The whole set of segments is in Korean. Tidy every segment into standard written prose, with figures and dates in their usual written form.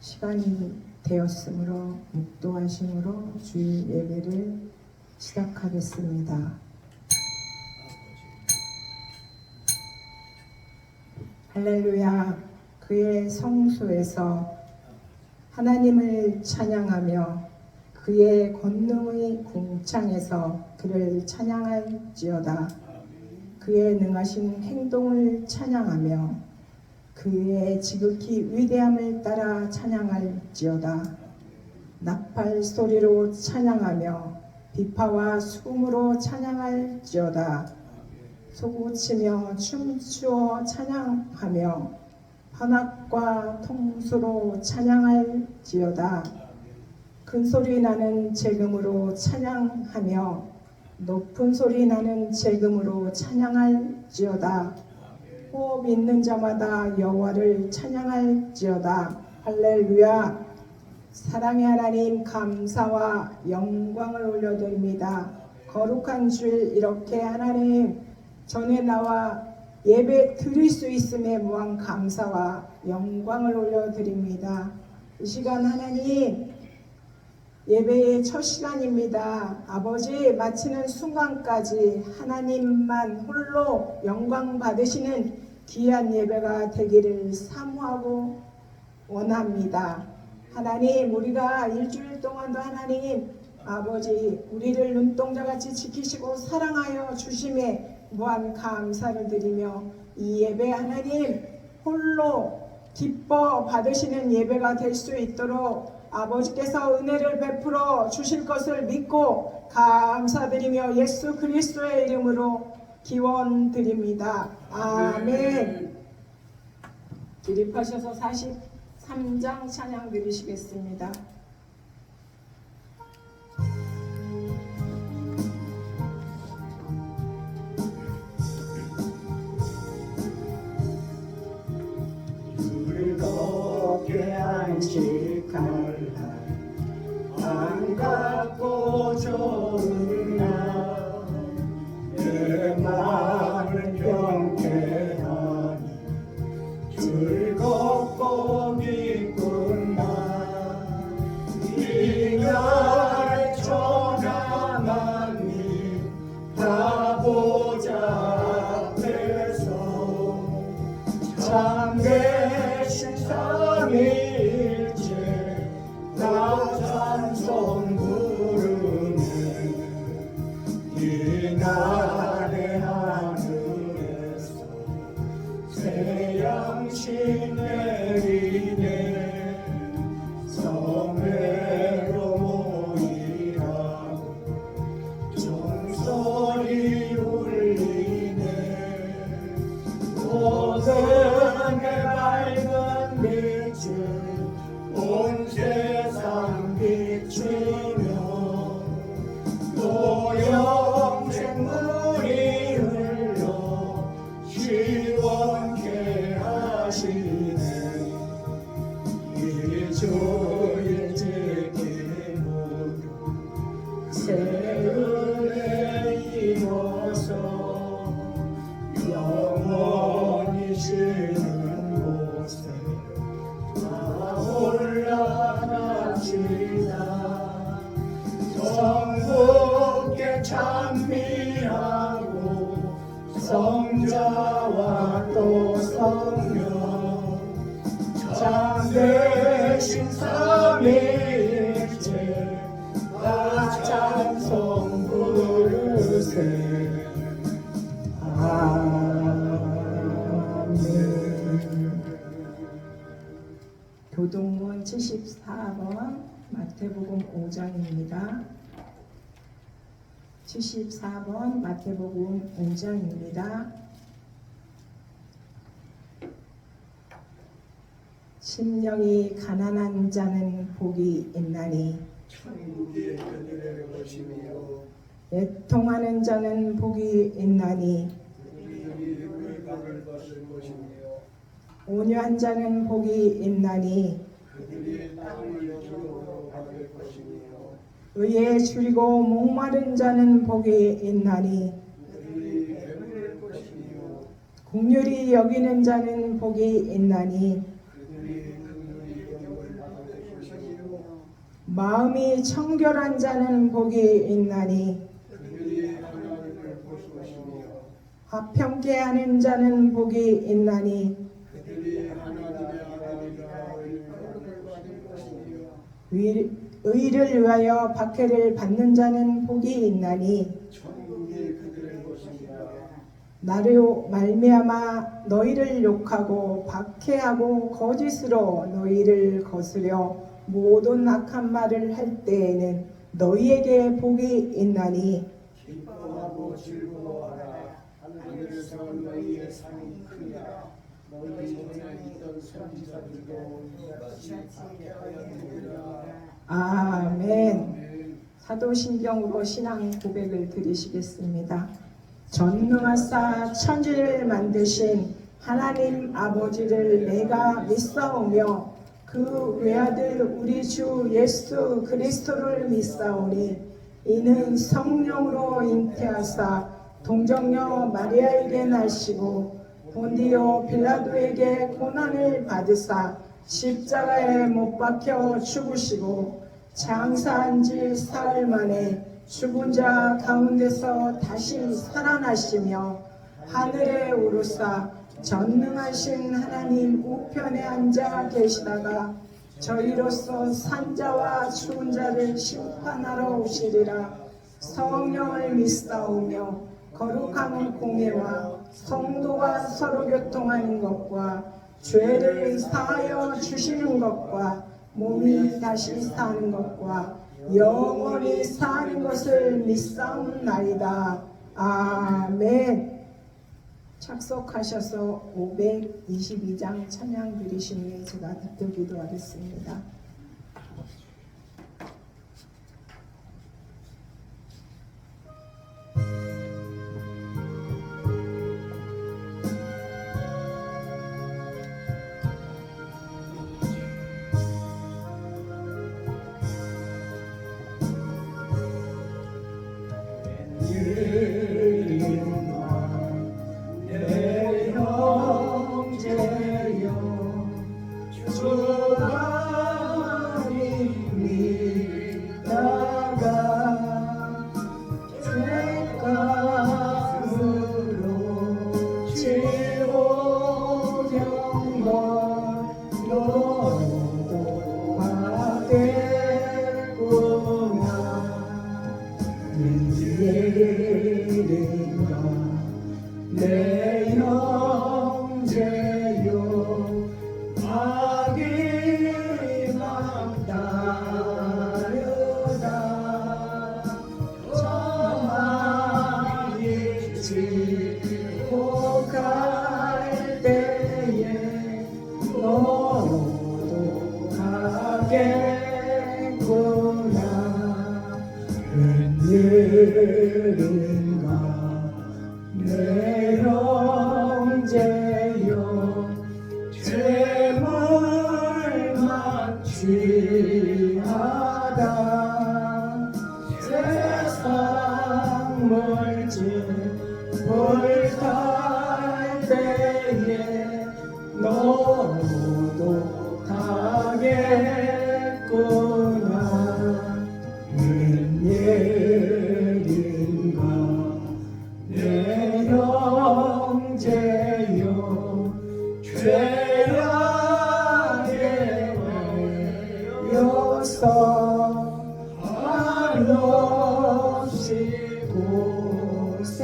시간이 되었으므로 묵도하심으로 주일 예배를 시작하겠습니다. 할렐루야. 그의 성소에서 하나님을 찬양하며 그의 권능의 궁창에서 그를 찬양할지어다. 그의 능하신 행동을 찬양하며 그의 지극히 위대함을 따라 찬양할지어다. 나팔 소리로 찬양하며 비파와 수금으로 찬양할지어다. 소고치며 춤추어 찬양하며 환악과 통수로 찬양할지어다. 큰소리 나는 재금으로 찬양하며 높은 소리 나는 재금으로 찬양할지어다. 호흡 있는 자마다 여호와를 찬양할지어다. 할렐루야. 사랑의 하나님, 감사와 영광을 올려드립니다. 거룩한 주일 이렇게 하나님 전에 나와 예배 드릴 수 있음에 무한 감사와 영광을 올려드립니다. 이 시간 하나님 예배의 첫 시간입니다. 아버지, 마치는 순간까지 하나님만 홀로 영광 받으시는 귀한 예배가 되기를 사모하고 원합니다. 하나님, 우리가 일주일 동안도 하나님 아버지 우리를 눈동자같이 지키시고 사랑하여 주심에 무한 감사를 드리며 이 예배 하나님 홀로 기뻐 받으시는 예배가 될 수 있도록 아버지께서 은혜를 베풀어 주실 것을 믿고 감사드리며 예수 그리스도의 이름으로 기원드립니다. 아멘. 기립하셔서 43장 찬양 드리시겠습니다. 즐겁게 안식할 날 반갑고 좋은 날 내 마음은 경쾌하니 즐겁고 기쁜 날 이 날 천하 만민 다 보좌 앞에서 참되신 삼위일체 나 찬송 부르네. 이날의 하늘에서 새 양식 내리네. 성회로 모이라고 종소리 울리네. 모든 밝은 빛을 온 세상 비추며 또 영생물이 흘러 시원케 하시네. 이 주일 지키는 새 은혜 입어서 영원히 쉬는 곳에 다 올라갑시다. 성부께 찬미하고 성자와 또 성령 참되신 삼위일체 다 찬송 부르세. 교동문 74번 마태복음 5장입니다. 74번 마태복음 5장입니다. 심령이 가난한 자는 복이 있나니 천국이 그들의 것이며 애통하는 자는 복이 있나니 그들이 의복을 받을 것이며 온유한 자는 복이 있나니 그들이 땅을 기업으로 받을 것이며 의에 줄이고 목마른 자는 복이 있나니 그들이 배부를 것이며 긍휼히 여기는 자는 복이 있나니 그들이 긍휼히 여김을 받을 마음이 청결한 자는 복이 있나니 그들이 하나님을 볼 것이며 화평케 하는 자는 복이 있나니 그들이 하나님의 아버지가 의를 받을 것이며 의를 위하여 박해를 받는 자는 복이 있나니 천국이 그들의 것입니다. 나로 말미암아 너희를 욕하고 박해하고 거짓으로 너희를 거스려 모든 악한 말을 할 때에는 너희에게 복이 있나니 기뻐하고 즐거워하라. 하늘에서 너희의 상이 크다. 너희 전에 있던 선지자들도 이같이 박해하였느니라. 아멘. 사도신경으로 신앙 고백을 드리시겠습니다. 전능하사 천지를 만드신 하나님 아버지를 내가 믿사오며 그 외아들 우리 주 예수 그리스도를 믿사오니 이는 성령으로 잉태하사 동정녀 마리아에게 나시고 본디오 빌라도에게 고난을 받으사 십자가에 못 박혀 죽으시고 장사한 지 사흘 만에 죽은 자 가운데서 다시 살아나시며 하늘에 오르사 전능하신 하나님 우편에 앉아 계시다가 저희로서 산자와 죽은 자를 심판하러 오시리라. 성령을 믿사오며 거룩한 공예와 성도가 서로 교통하는 것과 죄를 사하여 주시는 것과 몸이 다시 사는 것과 영원히 사는 것을 믿사옵나이다. 아멘. 착석하셔서 522장 찬양 드리시니 제가 답변 기도하겠습니다. 내 형제여 주 안에 믿다가 죄값으로 지옥경벌 너도 받겠구나. 웬일인가 내 형제여 악이 막다르다. 저만이 지고 갈 때에 너도 가겠구나. 웬일인가 내 형제여 죄물만 취하다. 세상 물질 불탈 때에 너도 타겠구나. 웬일인가 내 형제여 죄악에 걸려서 한없이 고생하는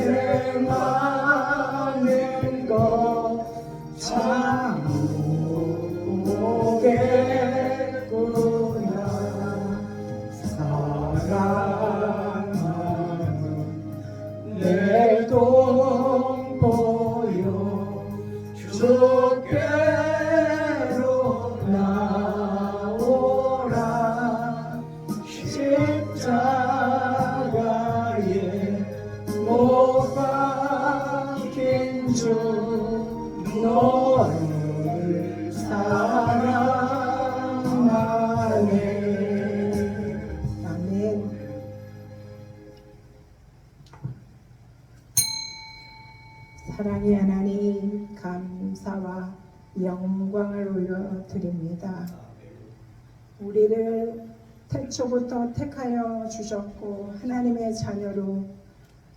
것 참 보겠구나. 사랑하는 내 동포여 주께로 나오라. 십자가에 못 박힌 주 너를 사랑하네. 아멘. 사랑의 하나님 감사와 영광을 올려드립니다. 우리를 태초부터 택하여 주셨고 하나님의 자녀로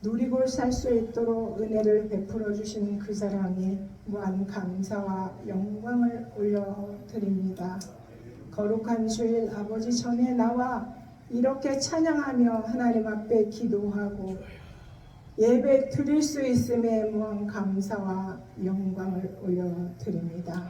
누리고 살 수 있도록 은혜를 베풀어 주신 그 사랑에 무한 감사와 영광을 올려드립니다. 거룩한 주일 아버지 전에 나와 이렇게 찬양하며 하나님 앞에 기도하고 예배 드릴 수 있음에 무한 감사와 영광을 올려드립니다.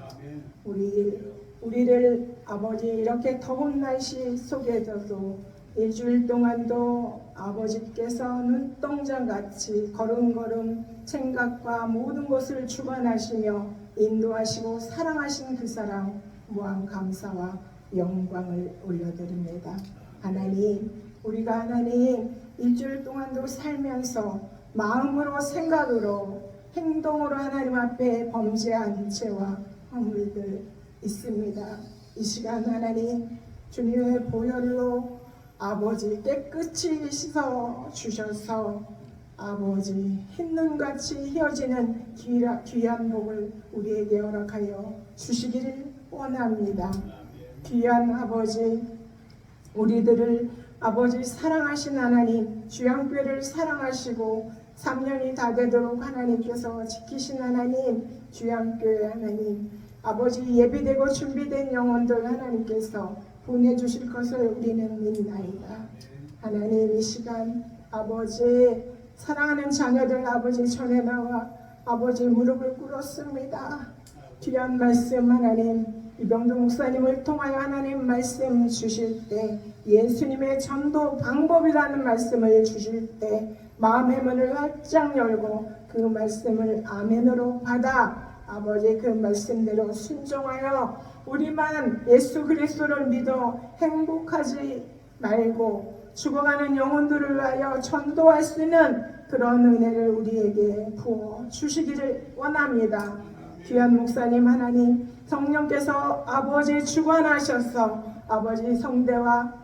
우리를 아버지 이렇게 더운 날씨 속에서도 일주일 동안도 아버지께서 눈동자같이 걸음걸음 생각과 모든 것을 주관하시며 인도하시고 사랑하신 그 사랑 무한 감사와 영광을 올려드립니다. 하나님, 우리가 하나님 일주일 동안도 살면서 마음으로 생각으로 행동으로 하나님 앞에 범죄한 죄와 허물들 있습니다. 이 시간 하나님 주님의 보혈로 아버지 깨끗이 씻어 주셔서 아버지 흰눈같이 휘어지는 귀한 복을 우리에게 허락하여 주시기를 원합니다. 귀한 아버지, 우리들을 아버지 사랑하신 하나님, 주양교회를 사랑하시고 3년이 다 되도록 하나님께서 지키신 하나님, 주양교회 하나님, 아버지 예비되고 준비된 영혼들 하나님께서 보내주실 것을 우리는 믿나이다. 하나님, 이 시간 아버지 사랑하는 자녀들 아버지 전에 나와 아버지 무릎을 꿇었습니다. 귀한 말씀 하나님, 이병두 목사님을 통하여 하나님 말씀 주실 때 예수님의 전도 방법이라는 말씀을 주실 때 마음의 문을 활짝 열고 그 말씀을 아멘으로 받아 아버지 그 말씀대로 순종하여 우리만 예수 그리스도를 믿어 행복하지 말고 죽어가는 영혼들을 위하여 전도할 수 있는 그런 은혜를 우리에게 부어 주시기를 원합니다. 귀한 목사님 하나님, 성령께서 아버지 주관하셔서 아버지 성대와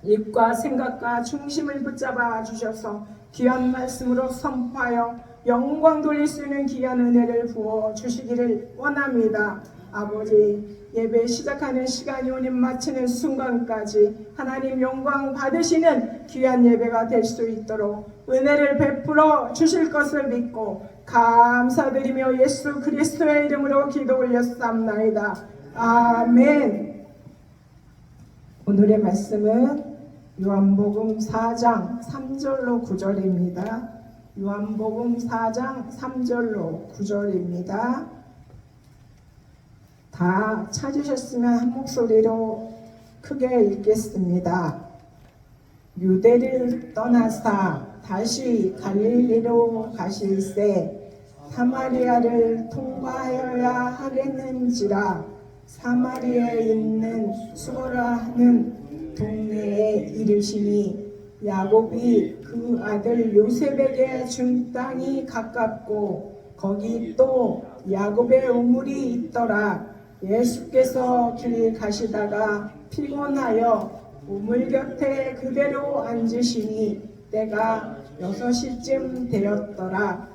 입과 생각과 중심을 붙잡아 주셔서 귀한 말씀으로 선포하여 영광 돌릴 수 있는 귀한 은혜를 부어 주시기를 원합니다. 아버지 예배 시작하는 시간이 오니 마치는 순간까지 하나님 영광 받으시는 귀한 예배가 될 수 있도록 은혜를 베풀어 주실 것을 믿고 감사드리며 예수 그리스도의 이름으로 기도 올렸사옵나이다. 아멘. 오늘의 말씀은 요한복음 4장 3절로 9절입니다. 요한복음 4장 3절로 9절입니다. 다 찾으셨으면 한 목소리로 크게 읽겠습니다. 유대를 떠나사 다시 갈릴리로 가실새 사마리아를 통과하여야 하겠는지라 사마리아에 있는 수고라 하는 동네에 이르시니 야곱이 그 아들 요셉에게 준 땅이 가깝고 거기 또 야곱의 우물이 있더라. 예수께서 길 가시다가 피곤하여 우물 곁에 그대로 앉으시니 때가 6시쯤 되었더라.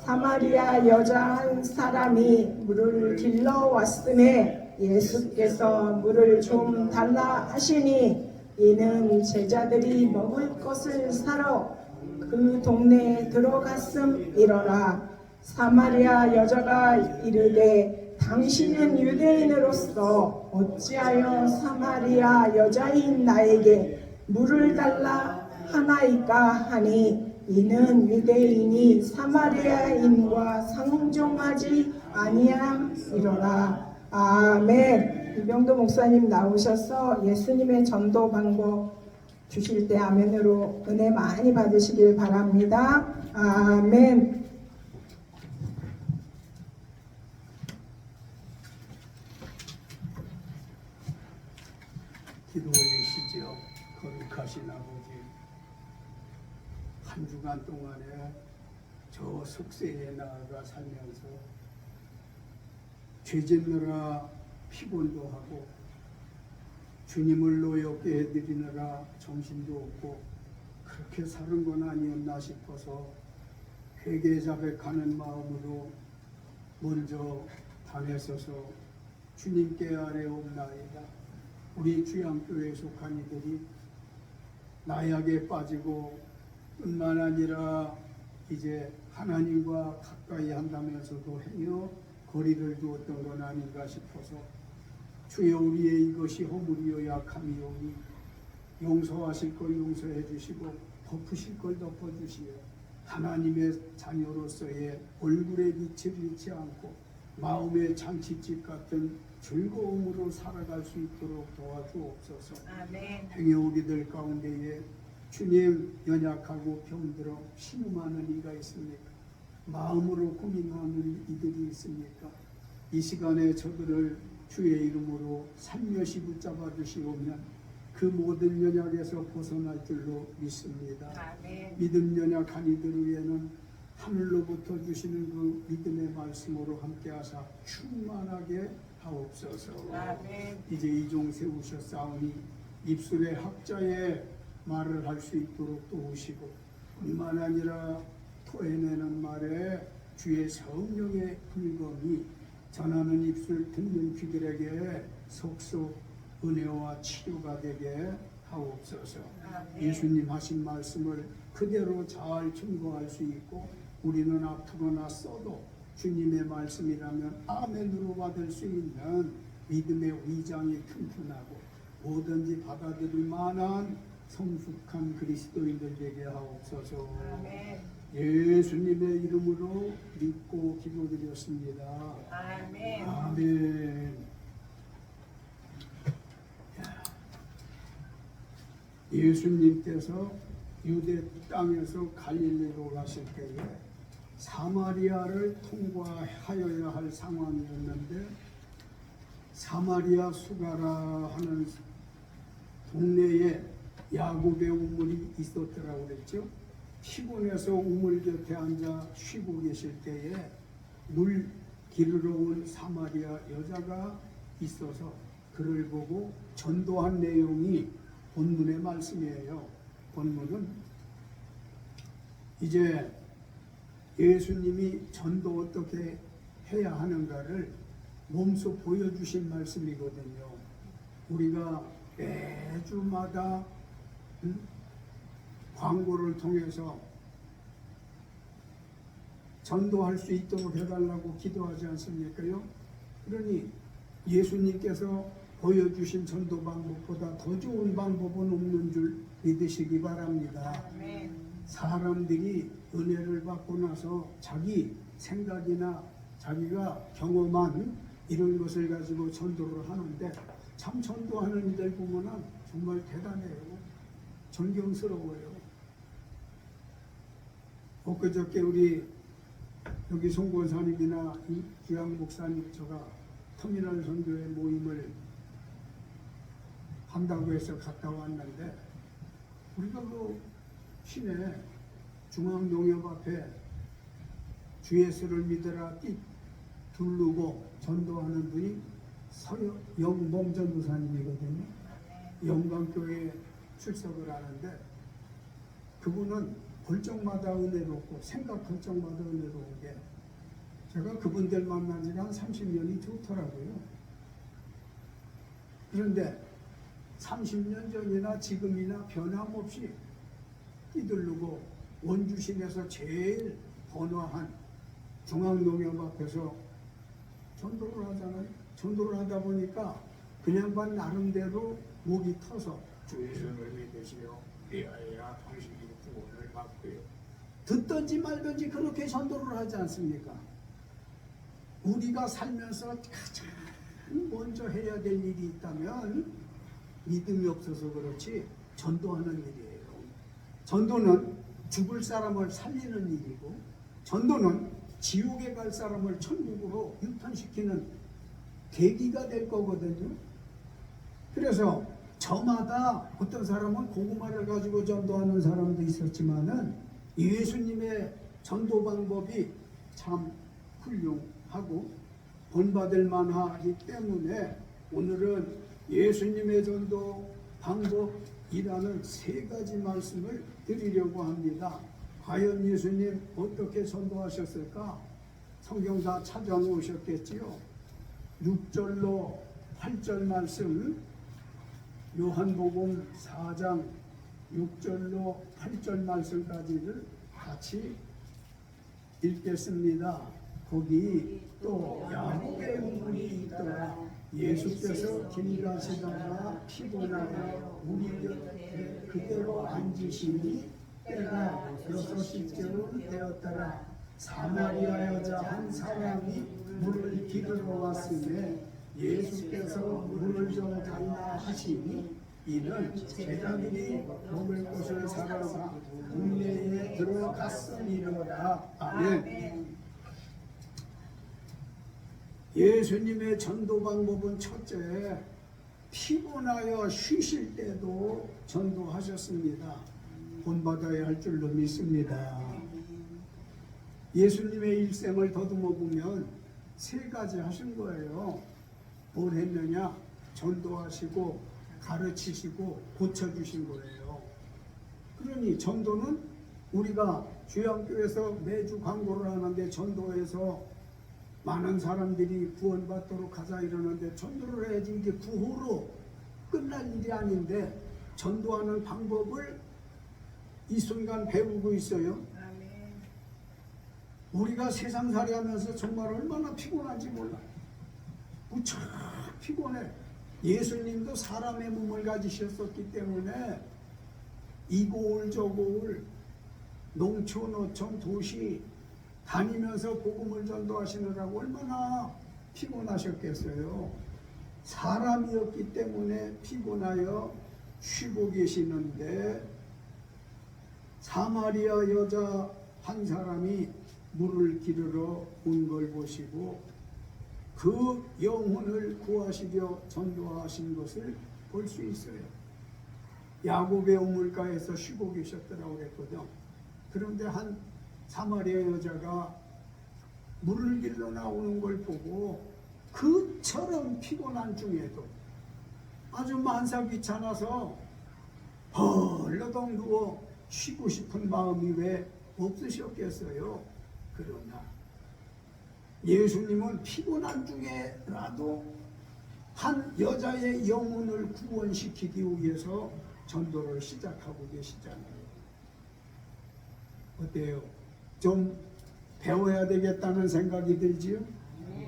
사마리아 여자 한 사람이 물을 길러 왔음에 예수께서 물을 좀 달라 하시니 이는 제자들이 먹을 것을 사러 그 동네에 들어갔음이러라. 사마리아 여자가 이르되 당신은 유대인으로서 어찌하여 사마리아 여자인 나에게 물을 달라 하나이까 하니 이는 유대인이 사마리아인과 상종하지 아니함이로라. 아멘. 이병도 목사님 나오셔서 예수님의 전도 방법 주실 때 아멘으로 은혜 많이 받으시길 바랍니다. 아멘. 기도 올리시죠. 거룩하신 아버지, 한 주간 동안에 저 속세에 나아가 살면서 죄짓느라 피곤도 하고 주님을 노엽게 해드리느라 정신도 없고 그렇게 사는 건 아니었나 싶어서 회개 자백하는 마음으로 먼저 단에 서서 주님께 아뢰옵나이다. 우리 주양교회에 속한 이들이 나약에 빠지고 뿐만 아니라 이제 하나님과 가까이 한다면서도 행여 거리를 두었던 건 아닌가 싶어서 주여 우리의 이것이 허물이요 약함이오니 용서하실 걸 용서해 주시고 덮으실 걸 덮어주시어 하나님의 자녀로서의 얼굴의 빛을 잃지 않고 마음의 잔치집 같은 즐거움으로 살아갈 수 있도록 도와주옵소서. 아멘. 행여 우리들 가운데에 주님 연약하고 병들어 신음하는 이가 있습니까? 마음으로 고민하는 이들이 있습니까? 이 시간에 저들을 주의 이름으로 살며시 붙잡아 주시오면 그 모든 연약에서 벗어날 줄로 믿습니다. 아멘. 믿음 연약한 이들 위에는 하늘로부터 주시는 그 믿음의 말씀으로 함께하사 충만하게 하옵소서. 아멘. 이제 이종 세우셨사오니 입술의 학자의 말을 할 수 있도록 도우시고 뿐만 아니라 토해내는 말에 주의 성령의 불검이 전하는 입술 듣는 귀들에게 속속 은혜와 치료가 되게 하옵소서. 아멘. 예수님 하신 말씀을 그대로 잘 증거할 수 있고 우리는 앞으로나 써도 주님의 말씀이라면 아멘으로 받을 수 있는 믿음의 위장이 튼튼하고 뭐든지 받아들일 만한 성숙한 그리스도인들 되게 하옵소서. 아멘. 예수님의 이름으로 믿고 기도드렸습니다. 아멘. 아멘. 예수님께서 유대 땅에서 갈릴리로 가실 때에 사마리아를 통과하여야 할 상황이었는데 사마리아 수가라 하는 동네에 야곱의 우물이 있었더라고 그랬죠. 피곤해서 우물 곁에 앉아 쉬고 계실 때에 물 기르러 온 사마리아 여자가 있어서 그를 보고 전도한 내용이 본문의 말씀이에요. 본문은 이제 예수님이 전도 어떻게 해야 하는가를 몸소 보여주신 말씀이거든요. 우리가 매주마다 광고를 통해서 전도할 수 있도록 해달라고 기도하지 않습니까요? 그러니 예수님께서 보여주신 전도 방법보다 더 좋은 방법은 없는 줄 믿으시기 바랍니다. 아멘. 사람들이 은혜를 받고 나서 자기 생각이나 자기가 경험한 이런 것을 가지고 전도를 하는데 참 전도하는 이들 보면은 정말 대단해요. 존경스러워요. 엊그저께 우리 여기 송권사님이나 주양 목사님 제가 터미널 선교회 모임을 한다고 해서 갔다 왔는데 우리가 그 시내 중앙농협 앞에 주 예수를 믿으라 띠 두르고 전도하는 분이 영봉 전도사님이거든요. 영광교회에 출석을 하는데 그분은 볼적마다 은혜롭고 생각할 적마다 은혜로운 게 제가 그분들 만난 지가 한 30년이 좋더라고요. 그런데 30년 전이나 지금이나 변함없이 띠들르고 원주시내에서 제일 번화한 중앙농협 앞에서 전도를 하잖아요. 전도를 하다 보니까 그냥 반 나름대로 목이 터서 주 예수를 믿으시오. 리하여 당신이 구원을 받고요. 듣든지 말든지 그렇게 전도를 하지 않습니까? 우리가 살면서 가장 먼저 해야 될 일이 있다면 믿음이 없어서 그렇지 전도하는 일이에요. 전도는 죽을 사람을 살리는 일이고 전도는 지옥에 갈 사람을 천국으로 유턴시키는 계기가 될 거거든요. 그래서 저마다 어떤 사람은 고구마를 가지고 전도하는 사람도 있었지만은 예수님의 전도 방법이 참 훌륭하고 본받을 만하기 때문에 오늘은 예수님의 전도 방법이라는 세 가지 말씀을 드리려고 합니다. 과연 예수님 어떻게 전도하셨을까? 성경 다 찾아놓으셨겠지요. 6절로 8절 말씀 요한복음 4장 6절로 8절 말씀까지를 같이 읽겠습니다. 거기 또 야곱의 우물이 있더라. 예수께서 길 가시다가 피곤하여 우리 곁에 그대로 앉으시니 때가 6시쯤 되었더라. 사마리아 여자 한 사람이 물을 기르러 왔으며 예수께서 물을 좀 달라 하시니 이는 제자들이 먹을 것을 사러 동네에 들어갔으니로다. 아멘. 예수님의 전도 방법은 첫째, 피곤하여 쉬실 때도 전도하셨습니다. 본받아야 할 줄로 믿습니다. 예수님의 일생을 더듬어 보면 세 가지 하신 거예요. 뭘 했느냐? 전도하시고 가르치시고 고쳐주신 거예요. 그러니 전도는 우리가 주양교에서 매주 광고를 하는데 전도해서 많은 사람들이 구원받도록 하자 이러는데 전도를 해야지 이게 구호로 끝날 일이 아닌데 전도하는 방법을 이 순간 배우고 있어요. 우리가 세상살이 하면서 정말 얼마나 피곤한지 몰라. 무척 피곤해. 예수님도 사람의 몸을 가지셨었기 때문에 이고을 저고을 농촌 어촌 도시 다니면서 복음을 전도하시느라고 얼마나 피곤하셨겠어요. 사람이었기 때문에 피곤하여 쉬고 계시는데 사마리아 여자 한 사람이 물을 기르러 온 걸 보시고 그 영혼을 구하시려 전도하신 것을 볼 수 있어요. 야곱의 우물가에서 쉬고 계셨더라고 그랬거든. 그런데 한 사마리아 여자가 물을 길러 나오는 걸 보고 그처럼 피곤한 중에도 아주 만사 귀찮아서 헐러덩 누워 쉬고 싶은 마음이 왜 없으셨겠어요. 그러나 예수님은 피곤한 중에라도 한 여자의 영혼을 구원시키기 위해서 전도를 시작하고 계시잖아요. 어때요? 좀 배워야 되겠다는 생각이 들지요?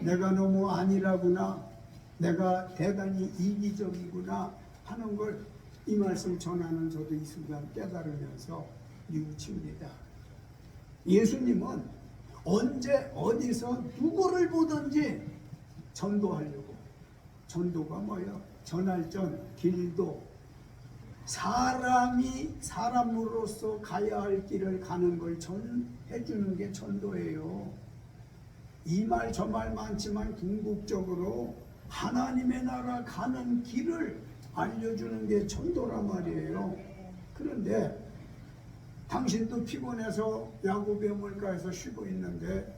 내가 너무 아니라구나, 내가 대단히 이기적이구나 하는 걸 이 말씀 전하는 저도 이 순간 깨달으면서 뉘우칩니다. 예수님은 언제 어디서 누구를 보든지 전도하려고. 전도가 뭐예요? 전할전, 길도. 사람이 사람으로서 가야 할 길을 가는 걸 전해주는 게 전도예요. 이 말 저 말 많지만 궁극적으로 하나님의 나라 가는 길을 알려주는 게 전도란 말이에요. 그런데 당신도 피곤해서 야곱의 물가에서 쉬고 있는데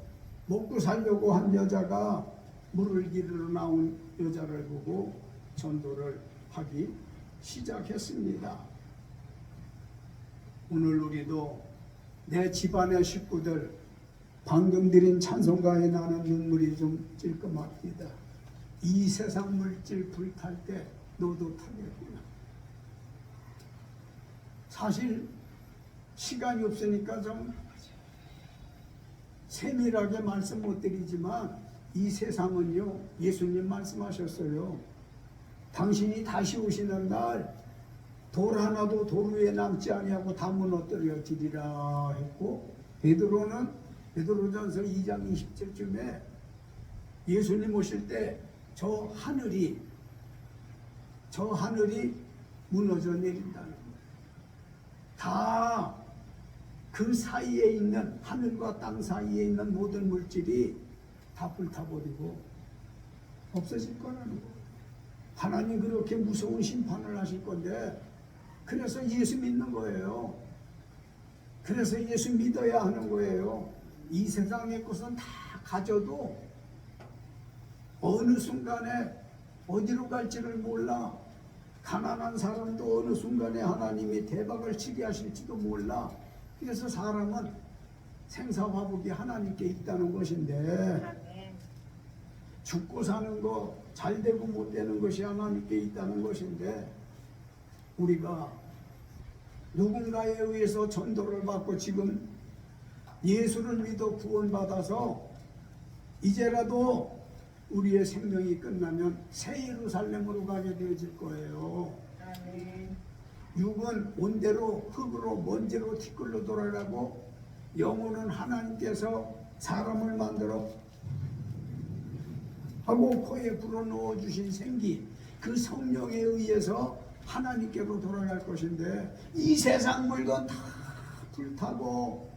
먹고 살려고 한 여자가 물을 기르러 나온 여자를 보고 전도를 하기 시작했습니다. 오늘 우리도 내 집안의 식구들 방금 드린 찬송가에 나는 눈물이 좀 찔끔합니다. 이 세상 물질 불탈 때 너도 타겠구나. 사실 시간이 없으니까 좀 세밀하게 말씀 못 드리지만 이 세상은요, 예수님 말씀하셨어요. 당신이 다시 오시는 날 돌 하나도 돌 위에 남지 아니하고 다 무너뜨려지리라 했고, 베드로전서 2장 20절쯤에 예수님 오실 때 저 하늘이 무너져 내린다는 거예요. 다 그 사이에 있는, 하늘과 땅 사이에 있는 모든 물질이 다 불타버리고 없어질 거라는 거예요. 하나님 그렇게 무서운 심판을 하실 건데, 그래서 예수 믿는 거예요. 그래서 예수 믿어야 하는 거예요. 이 세상의 것은 다 가져도 어느 순간에 어디로 갈지를 몰라. 가난한 사람도 어느 순간에 하나님이 대박을 치게 하실지도 몰라. 그래서 사람은 생사화복이 하나님께 있다는 것인데, 죽고 사는 거, 잘 되고 못 되는 것이 하나님께 있다는 것인데, 우리가 누군가에 의해서 전도를 받고 지금 예수를 믿어 구원받아서 이제라도 우리의 생명이 끝나면 새 예루살렘으로 가게 되어질 거예요. 육은 온대로 흙으로 먼지로 티끌로 돌아가고 영혼은 하나님께서 사람을 만들어 하고 코에 불어넣어 주신 생기 그 성령에 의해서 하나님께로 돌아갈 것인데 이 세상 물건 다 불타고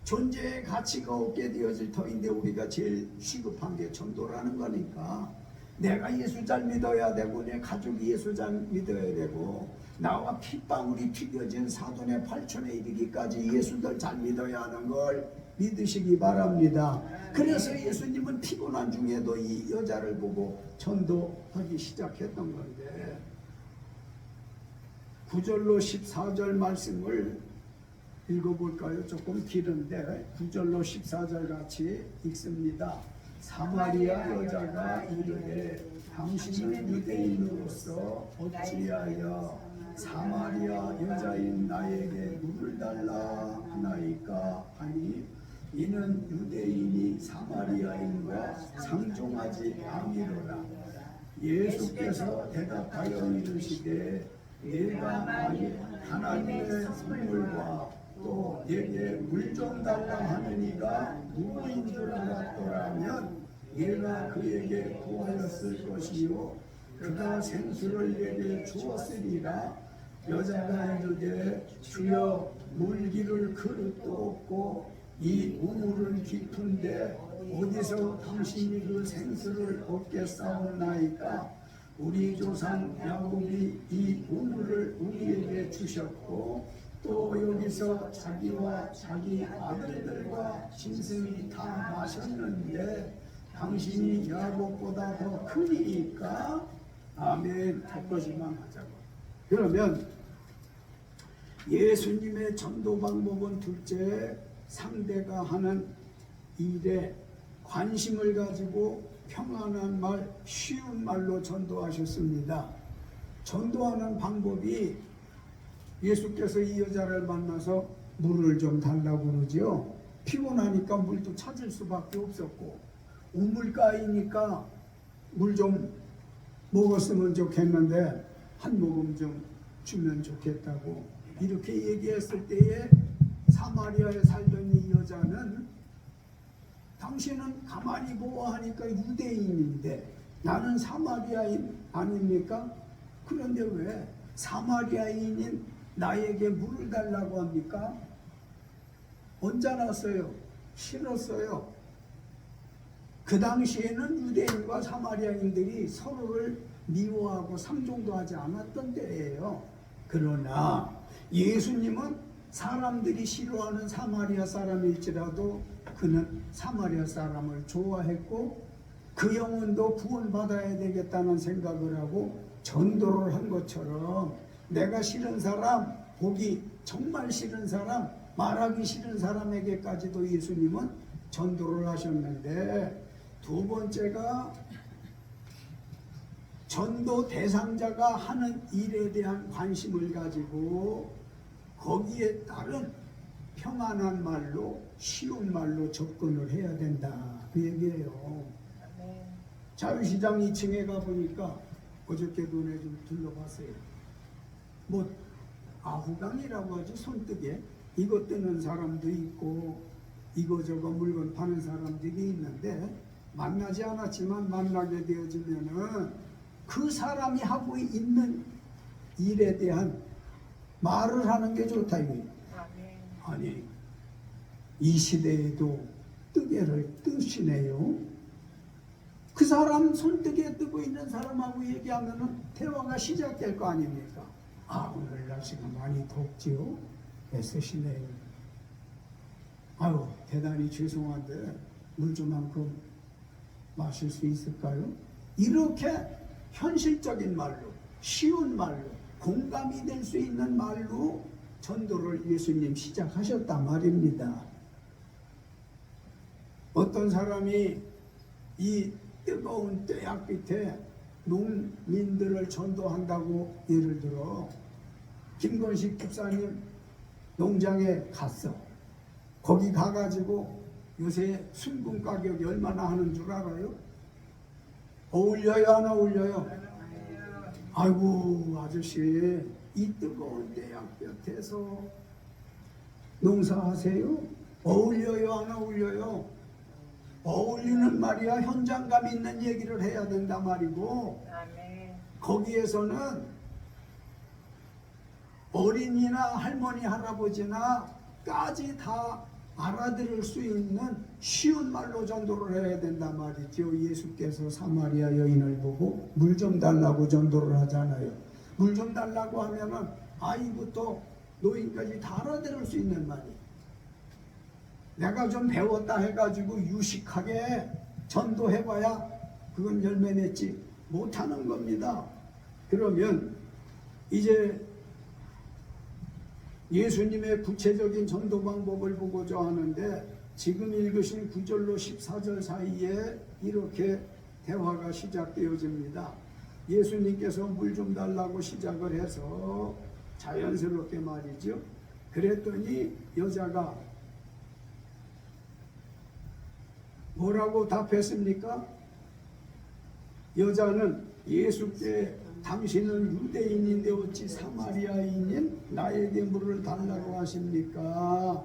존재의 가치가 없게 되어질 터인데 우리가 제일 시급한 게 전도라는 거니까 내가 예수 잘 믿어야 되고 내 가족이 예수 잘 믿어야 되고 나와 핏방울이 튀겨진 사돈의 8천에 이르기까지 예수들 잘 믿어야 하는 걸 믿으시기 바랍니다. 그래서 예수님은 피곤한 중에도 이 여자를 보고 전도하기 시작했던 건데 9절로 14절 말씀을 읽어볼까요? 조금 길은데 9절로 14절 같이 읽습니다. 사마리아 여자가 이르되 당신은 유대인으로서 어찌하여 사마리아 여자인 나에게 물을 달라 하나이까 하니 이는 유대인이 사마리아인과 상종하지 아니로라. 예수께서 대답하여 이르시되 내가 만일 하나님의 선물과 또 내게 물 좀 달라 하는 이가 누구인 줄 알았더라면 내가 그에게 구하였을 것이요 그가 생수를 내게 주었으리라. 여자가 이르되 주여 물기를 그릇도 없고 이 우물은 깊은데 어디서 당신이 그 생수를 얻겠사오나이까. 우리 조상 야곱이 이 우물을 우리에게 주셨고 또 여기서 자기와 자기 아들들과 짐승이 다 마셨는데 당신이 야곱보다 더 크니까. 아멘. 덮거지만 하자고. 그러면 예수님의 전도 방법은 둘째, 상대가 하는 일에 관심을 가지고 평안한 말, 쉬운 말로 전도하셨습니다. 전도하는 방법이 예수께서 이 여자를 만나서 물을 좀 달라고 그러죠. 피곤하니까 물도 찾을 수밖에 없었고 우물가이니까 물 좀 먹었으면 좋겠는데 한 모금 좀 주면 좋겠다고 이렇게 얘기했을 때에 사마리아에 살던 이 여자는 당신은 가만히 보아하니까 유대인인데 나는 사마리아인 아닙니까? 그런데 왜 사마리아인인 나에게 물을 달라고 합니까? 언짢았어요. 싫었어요. 그 당시에는 유대인과 사마리아인들이 서로를 미워하고 상종도 하지 않았던 때예요. 그러나 예수님은 사람들이 싫어하는 사마리아 사람일지라도 그는 사마리아 사람을 좋아했고 그 영혼도 구원받아야 되겠다는 생각을 하고 전도를 한 것처럼 내가 싫은 사람, 보기 정말 싫은 사람, 말하기 싫은 사람에게까지도 예수님은 전도를 하셨는데 두 번째가 전도 대상자가 하는 일에 대한 관심을 가지고 거기에 따른 평안한 말로 쉬운 말로 접근을 해야 된다 그 얘기예요. 자유시장 2층에 가보니까 어저께도 좀 둘러봤어요. 뭐 아후강이라고 하지 손뜨개 이거 뜨는 사람도 있고 이거저거 물건 파는 사람들이 있는데 만나지 않았지만 만나게 되어지면은 그 사람이 하고 있는 일에 대한 말을 하는 게 좋다 이거예요. 아니 이 시대에도 뜨개를 뜨시네요. 그 사람 손뜨개 뜨고 있는 사람하고 얘기하면은 대화가 시작될 거 아닙니까? 아 오늘 날씨가 많이 덥지요? 애쓰시네요. 아유 대단히 죄송한데 물 좀만큼 마실 수 있을까요? 이렇게 현실적인 말로 쉬운 말로 공감이 될 수 있는 말로 전도를 예수님 시작하셨단 말입니다. 어떤 사람이 이 뜨거운 떼약 밑에 농민들을 전도한다고 예를 들어 김건식 집사님 농장에 갔어. 거기 가가지고 요새 순금 가격이 얼마나 하는 줄 알아요? 어울려요, 안 어울려요? 아이고 아저씨, 이 뜨거운 대학볕에서 농사하세요? 어울려요, 안 어울려요? 어울리는 말이야. 현장감 있는 얘기를 해야 된다 말이고, 거기에서는 어린이나 할머니 할아버지나까지 다 알아들을 수 있는 쉬운 말로 전도를 해야 된다 말이죠. 예수께서 사마리아 여인을 보고 물 좀 달라고 전도를 하잖아요. 물 좀 달라고 하면은 아이부터 노인까지 다 알아들을 수 있는 말이에요. 내가 좀 배웠다 해가지고 유식하게 전도해봐야 그건 열매 맺지 못하는 겁니다. 그러면 이제 예수님의 구체적인 전도 방법을 보고자 하는데, 지금 읽으신 9절로 14절 사이에 이렇게 대화가 시작되어집니다. 예수님께서 물 좀 달라고 시작을 해서 자연스럽게 말이죠. 그랬더니 여자가 뭐라고 답했습니까? 여자는 예수께 당신은 유대인인데 어찌 사마리아인인 나에게 물을 달라고 하십니까?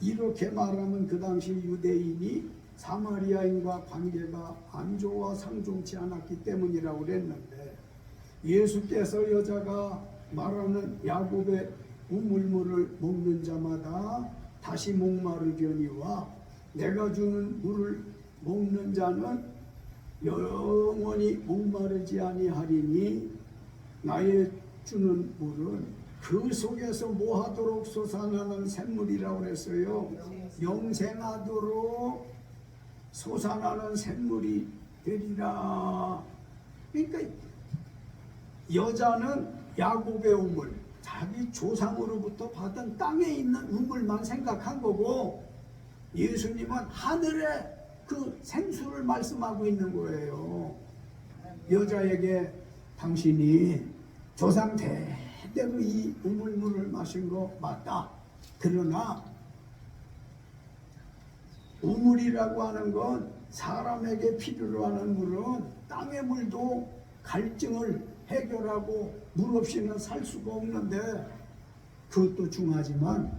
이렇게 말하면 그 당시 유대인이 사마리아인과 관계가 안 좋아 상종치 않았기 때문이라고 그랬는데, 예수께서 여자가 말하는 야곱의 우물물을 먹는 자마다 다시 목마르려니와 내가 주는 물을 먹는 자는 영원히 목마르지 아니하리니 나의 주는 물은 그 속에서 뭐하도록 솟아나는 샘물이라고 그랬어요. 영생하도록 솟아나는 샘물이 되리라. 그러니까 여자는 야곱의 우물, 자기 조상으로부터 받은 땅에 있는 우물만 생각한 거고, 예수님은 하늘의 그 생수를 말씀하고 있는 거예요. 여자에게 당신이 조상 대대로 이 우물물을 마신 거 맞다. 그러나 우물이라고 하는 건 사람에게 필요로 하는 물은 땅의 물도 갈증을 해결하고 물 없이는 살 수가 없는데, 그것도 중하지만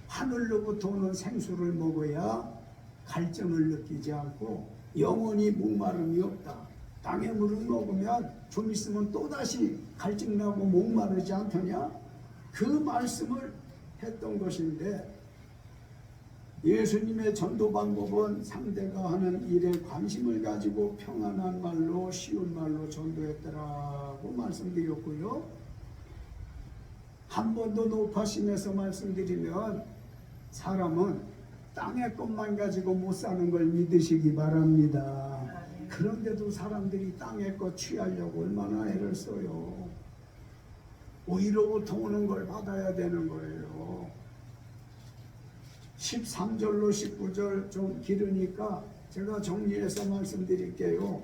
하늘로부터 오는 생수를 먹어야 갈증을 느끼지 않고 영원히 목마름이 없다. 땅의 물을 먹으면 좀 있으면 또다시 갈증나고 목마르지 않더냐? 그 말씀을 했던 것인데, 예수님의 전도 방법은 상대가 하는 일에 관심을 가지고 평안한 말로, 쉬운 말로 전도했더라고 말씀드렸고요. 한 번 더 높아심에서 말씀드리면, 사람은 땅의 것만 가지고 못 사는 걸 믿으시기 바랍니다. 그런데도 사람들이 땅의 것 취하려고 얼마나 애를 써요. 오히려부터 오는 걸 받아야 되는 거예요. 13절로 19절 좀 길으니까 제가 정리해서 말씀드릴게요.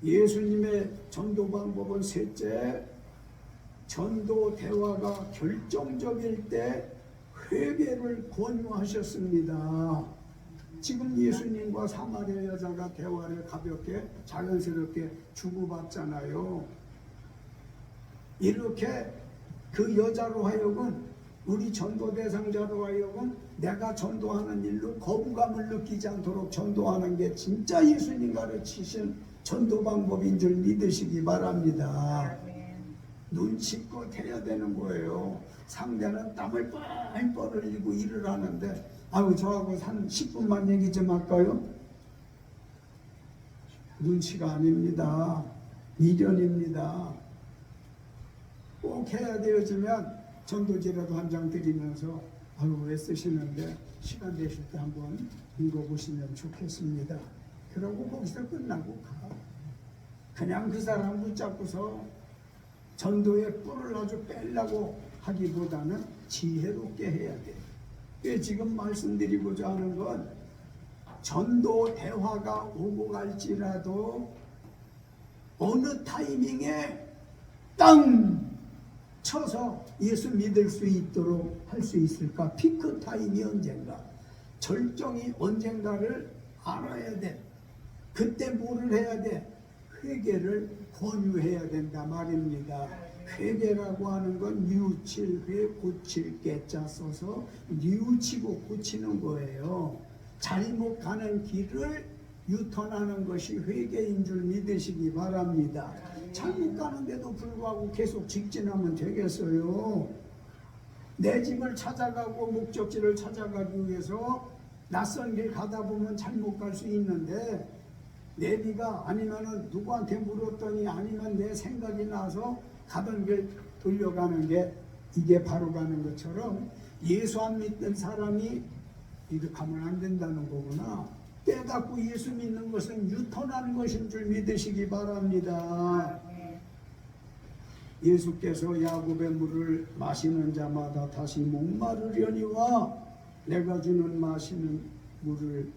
예수님의 전도 방법은 셋째, 전도 대화가 결정적일 때 회개를 권유하셨습니다. 지금 예수님과 사마리아 여자가 대화를 가볍게 자연스럽게 주고받잖아요. 이렇게 그 여자로 하여금, 우리 전도 대상자로 하여금 내가 전도하는 일로 거부감을 느끼지 않도록 전도하는 게 진짜 예수님 가르치신 전도 방법인 줄 믿으시기 바랍니다. 눈치껏 해야 되는 거예요. 상대는 땀을 뻘뻘 흘리고 일을 하는데, 아유 저하고 한 10분만 얘기 좀 할까요? 눈치가 아닙니다. 미련입니다. 꼭 해야 되어지면 전도지라도 한 장 드리면서 아유 애쓰시는데 시간 되실 때 한번 읽어보시면 좋겠습니다. 그러고 거기서 끝나고 가. 그냥 그 사람 붙잡고서 전도의 뿔을 아주 빼려고 하기보다는 지혜롭게 해야 돼요. 지금 말씀드리고자 하는 건, 전도 대화가 오고 갈지라도 어느 타이밍에 땅 쳐서 예수 믿을 수 있도록 할 수 있을까? 피크 타임이 언젠가, 절정이 언젠가를 알아야 돼. 그때 뭐를 해야 돼? 회개를 권유해야 된다 말입니다. 회개라고 하는 건 뉘우칠 회 고칠 깨자 써서 뉘우치고 고치는 거예요. 잘못 가는 길을 유턴하는 것이 회개인 줄 믿으시기 바랍니다. 잘못 가는데도 불구하고 계속 직진하면 되겠어요? 내 집을 찾아가고 목적지를 찾아가기 위해서 낯선 길 가다 보면 잘못 갈 수 있는데, 내비가 아니면은 누구한테 물었더니 아니면 내 생각이 나서 가던 길 돌려가는 게 이게 바로 가는 것처럼 예수 안 믿는 사람이 이렇게 가면 안 된다는 거구나. 깨닫고 예수 믿는 것은 유턴하는 것인 줄 믿으시기 바랍니다. 예수께서 야곱의 물을 마시는 자마다 다시 목마르려니와 내가 주는 마시는 물을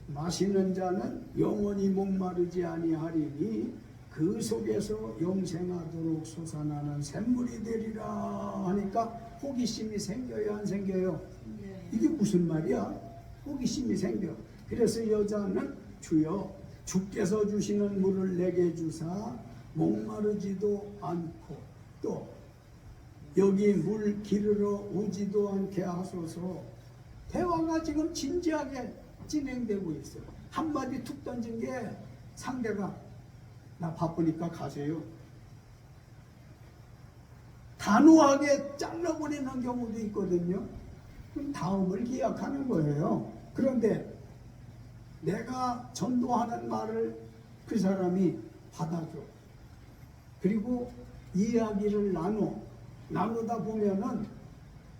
마시는 자는 영원히 목마르지 아니하리니 그 속에서 영생하도록 솟아나는 샘물이 되리라 하니까 호기심이 생겨요, 안 생겨요? 이게 무슨 말이야? 호기심이 생겨. 그래서 여자는 주여 주께서 주시는 물을 내게 주사 목마르지도 않고 또 여기 물 기르러 오지도 않게 하소서. 대화가 지금 진지하게 진행되고 있어요. 한마디 툭 던진 게 상대가 나 바쁘니까 가세요. 단호하게 잘라버리는 경우도 있거든요. 그럼 다음을 기약하는 거예요. 그런데 내가 전도하는 말을 그 사람이 받아줘. 그리고 이야기를 나누다 보면은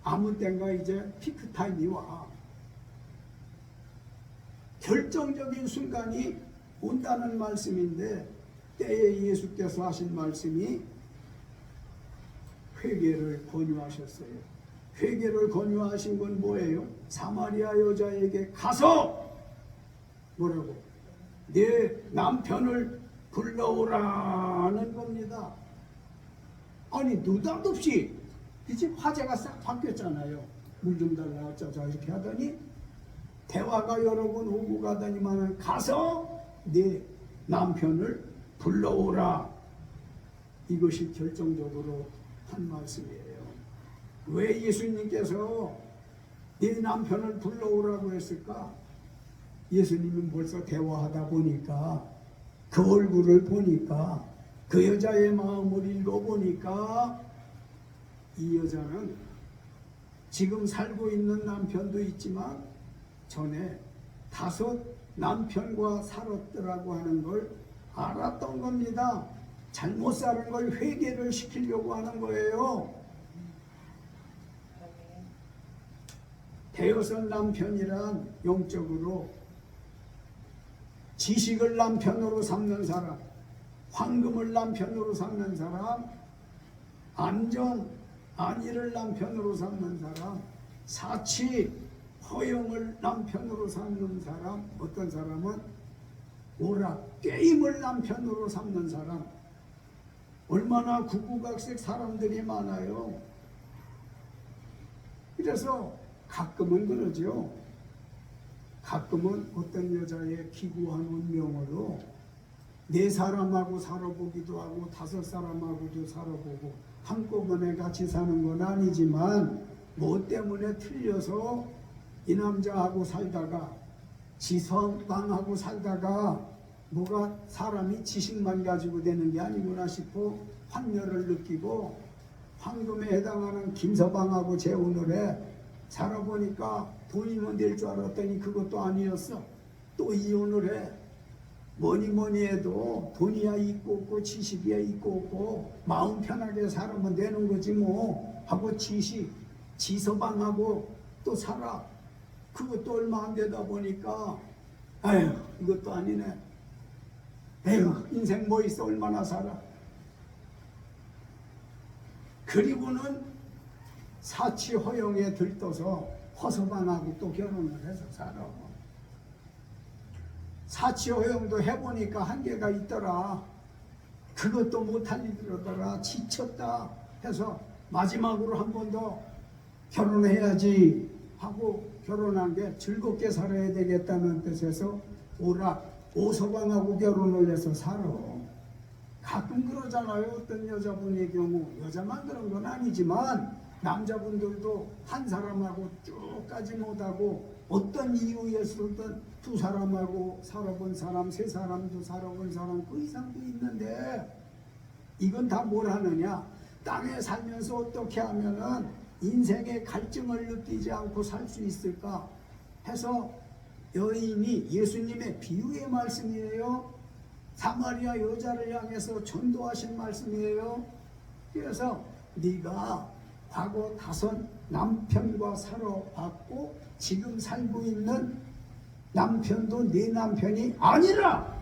아무 때인가 이제 피크타임이 와. 결정적인 순간이 온다는 말씀인데, 때에 예수께서 하신 말씀이 회개를 권유하셨어요. 회개를 권유하신 건 뭐예요? 사마리아 여자에게 가서 뭐라고? 내 남편을 불러오라는 겁니다. 아니 느닷없이 이제 화제가 싹 바뀌었잖아요. 물 좀 달라 어쩌자 이렇게 하더니 대화가 여러 번 오고 가더니만 가서 네 남편을 불러오라. 이것이 결정적으로 한 말씀이에요. 왜 예수님께서 네 남편을 불러오라고 했을까? 예수님은 벌써 대화하다 보니까 그 얼굴을 보니까 그 여자의 마음을 읽어보니까 이 여자는 지금 살고 있는 남편도 있지만 전에 5 남편과 살았더라고 하는 걸 알았던 겁니다. 잘못 사는 걸 회개를 시키려고 하는 거예요. 대여섯 남편이란 영적으로 지식을 남편으로 삼는 사람, 황금을 남편으로 삼는 사람, 안위를 남편으로 삼는 사람, 사치, 허영을 남편으로 삼는 사람, 어떤 사람은 오락, 게임을 남편으로 삼는 사람. 얼마나 구구각색 사람들이 많아요. 그래서 가끔은 그러죠. 가끔은 어떤 여자의 기구한 운명으로 4사람하고 살아보기도 하고 5사람하고도 살아보고 한꺼번에 같이 사는 건 아니지만 뭐 때문에 틀려서 이 남자하고 살다가 지성방하고 살다가 뭐가 사람이 지식만 가지고 되는 게 아니구나 싶어 환멸을 느끼고 황금에 해당하는 김서방하고 재혼을 해. 살아보니까 돈이면 될 줄 알았더니 그것도 아니었어. 또 이혼을 해. 뭐니 해도 돈이야 있고 없고 지식이야 있고 없고 마음 편하게 살면 되는 거지 뭐 하고 지서방하고 또 살아. 그것도 얼마 안 되다 보니까 아휴 이것도 아니네. 에휴 인생 뭐 있어 얼마나 살아. 그리고는 사치 허영에 들떠서 허서방하고 또 결혼을 해서 살아. 사치 허영도 해보니까 한계가 있더라. 그것도 못할 일이더라. 지쳤다. 해서 마지막으로 한 번 더 결혼해야지 하고 결혼한 게 즐겁게 살아야 되겠다는 뜻에서 오서방하고 결혼을 해서 살아. 가끔 그러잖아요. 어떤 여자분의 경우, 여자만 그런 건 아니지만 남자분들도 한 사람하고 쭉 가지 못하고 어떤 이유에서든 두 사람하고 살아본 사람, 세 사람도 살아본 사람 그 이상도 있는데, 이건 다 뭘 하느냐, 땅에 살면서 어떻게 하면은 인생의 갈증을 느끼지 않고 살 수 있을까 해서 여인이, 예수님의 비유의 말씀이에요. 사마리아 여자를 향해서 전도하신 말씀이에요. 그래서 네가 과거 5 남편과 살아봤고 지금 살고 있는 남편도 네 남편이 아니라,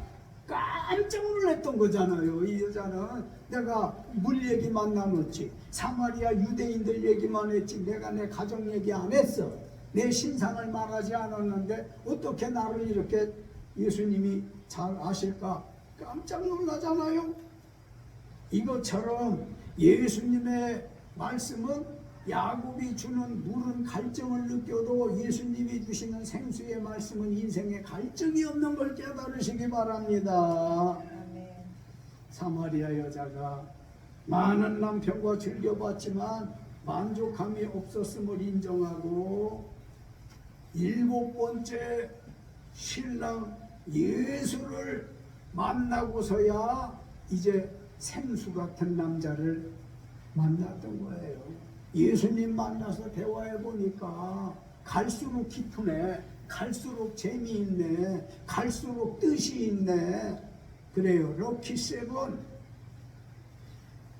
깜짝 놀랐던 거잖아요. 이 여자는 내가 물 얘기만 나눴지, 사마리아 유대인들 얘기만 했지, 내가 내 가정 얘기 안 했어. 내 신상을 말하지 않았는데 어떻게 나를 이렇게 예수님이 잘 아실까? 깜짝 놀라잖아요. 이것처럼 예수님의 말씀은 야곱이 주는 물은 갈증을 느껴도 예수님이 주시는 생수의 말씀은 인생에 갈증이 없는 걸 깨달으시기 바랍니다. 사마리아 여자가 많은 남편과 즐겨봤지만 만족함이 없었음을 인정하고 7번째 신랑 예수를 만나고서야 이제 생수 같은 남자를 만났던 거예요. 예수님 만나서 대화해 보니까 갈수록 깊으네, 갈수록 재미있네, 갈수록 뜻이 있네. 그래요. 럭키 세븐.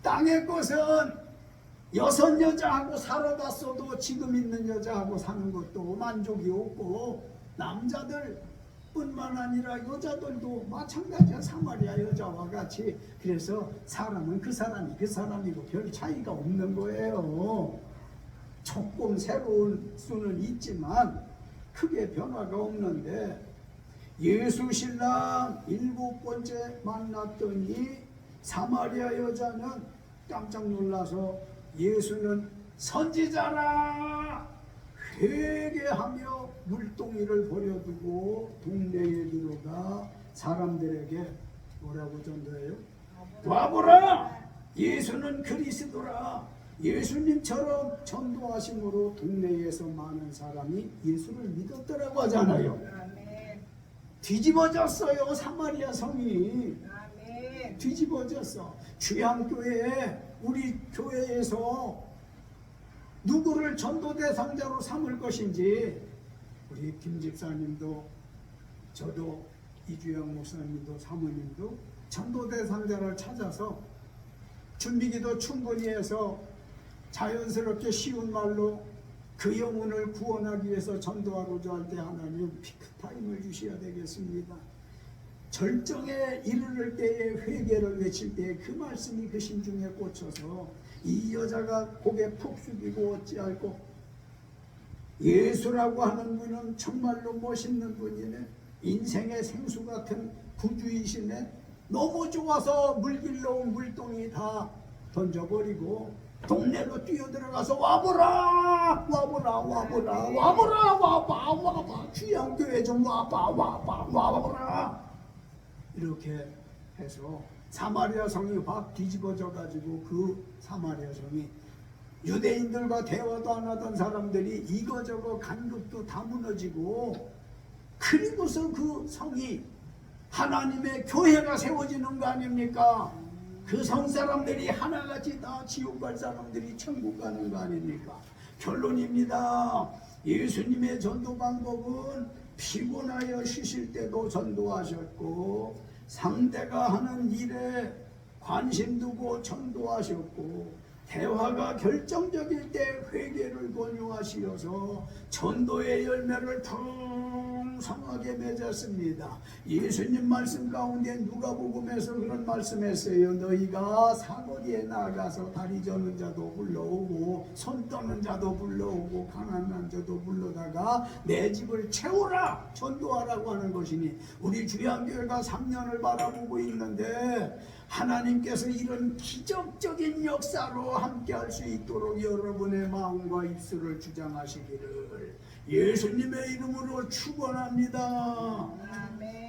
땅의 것은 6 여자하고 살아봤어도 지금 있는 여자하고 사는 것도 만족이 없고, 남자들 뿐만 아니라 여자들도 마찬가지야. 사마리아 여자와 같이. 그래서 사람은 그 사람이 그 사람이고 별 차이가 없는 거예요. 조금 새로운 수는 있지만 크게 변화가 없는데, 예수 신랑 7번째 만났더니 사마리아 여자는 깜짝 놀라서 예수는 선지자라 회개하며 물동이를 버려두고 동네에 들어가 사람들에게 뭐라고 전도해요? 와보라! 예수는 그리스도라! 예수님처럼 전도하심으로 동네에서 많은 사람이 예수를 믿었더라고 하잖아요. 뒤집어졌어요. 사마리아 성이 뒤집어졌어. 주양교회에, 우리 교회에서 누구를 전도 대상자로 삼을 것인지, 우리 김 집사님도 저도 이주영 목사님도 사모님도 전도 대상자를 찾아서 준비기도 충분히 해서 자연스럽게 쉬운 말로 그 영혼을 구원하기 위해서 전도하고자 할 때 하나님 피크타임을 주셔야 되겠습니다. 절정에 이르를 때에 회개를 외칠 때 그 말씀이 그 심중에 꽂혀서 이 여자가 고개 푹 숙이고 어찌할꼬, 예수라고 하는 분은 정말로 멋있는 분이네, 인생의 생수 같은 구주이시네, 너무 좋아서 물길로 온 물동이 다 던져버리고 동네로 뛰어들어가서 와보라 와보라 와보라 와보라 와봐 와봐, 주양교회 좀 와봐 와봐 와보라. 이렇게 해서 사마리아 성이 확 뒤집어져 가지고, 그 사마리아 성이 유대인들과 대화도 안 하던 사람들이 이거저거 간극도 다 무너지고, 그리고서 그 성이 하나님의 교회가 세워지는 거 아닙니까? 그 성 사람들이 하나같이 다 지옥 갈 사람들이 천국 가는 거 아닙니까? 결론입니다. 예수님의 전도 방법은 피곤하여 쉬실 때도 전도하셨고, 상대가 하는 일에 관심 두고 전도하셨고, 대화가 결정적일 때 회개를 권유하시어서 전도의 열매를 풍성하게 맺었습니다. 예수님 말씀 가운데 누가복음에서 그런 말씀했어요. 너희가 사거리에 나가서 다리 저는 자도 불러오고 손 떠는 자도 불러오고 가난한 자도 불러다가 내 집을 채우라, 전도하라고 하는 것이니, 우리 주양교회가 3년을 바라보고 있는데 하나님께서 이런 기적적인 역사로 함께할 수 있도록 여러분의 마음과 입술을 주장하시기를 예수님의 이름으로 축원합니다.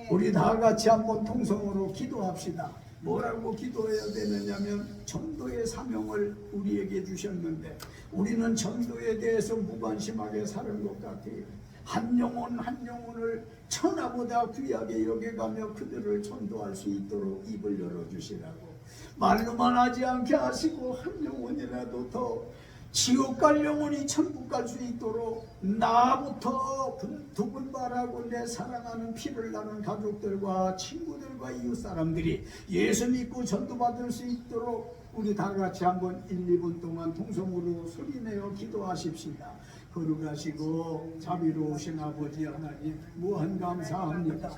우리 다 같이 한번 통성으로 기도합시다. 뭐라고 기도해야 되느냐면 전도의 사명을 우리에게 주셨는데 우리는 전도에 대해서 무관심하게 사는 것 같아요. 한 영혼 한 영혼을 천하보다 귀하게 여겨가며 그들을 전도할 수 있도록 입을 열어주시라고 말로만 하지 않게 하시고 한 영혼이라도 더 지옥 갈 영혼이 천국 갈 수 있도록 나부터 두근바라고 내 사랑하는 피를 나눈 가족들과 친구들과 이웃 사람들이 예수 믿고 전도받을 수 있도록 우리 다 같이 한번 1, 2분 동안 통성으로 소리내어 기도하십시다. 거룩하시고 자비로우신 아버지 하나님 무한 감사합니다.